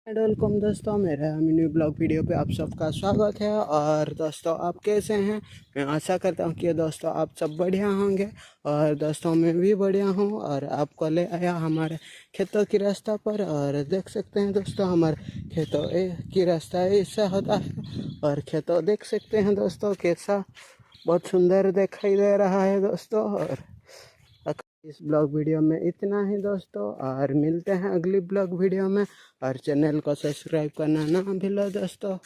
Welcome दोस्तों, मेरा mini blog video पे आप सबका स्वागत है। और दोस्तों, आप कैसे हैं? मैं आशा करता हूँ कि दोस्तों आप सब बढ़िया होंगे। और दोस्तों, मैं भी बढ़िया हूँ और आपको ले आया हमारे खेतों की रास्ता पर। और देख सकते हैं दोस्तों, हमारे खेतों की रास्ता ऐसा होता है। और खेतों देख सकते हैं दोस्तों कैसा बहुत सुंदर दिखाई दे रहा है दोस्तों। और इस ब्लॉग वीडियो में इतना ही दोस्तों, और मिलते हैं अगली ब्लॉग वीडियो में। और चैनल को सब्सक्राइब करना ना भूलो दोस्तों।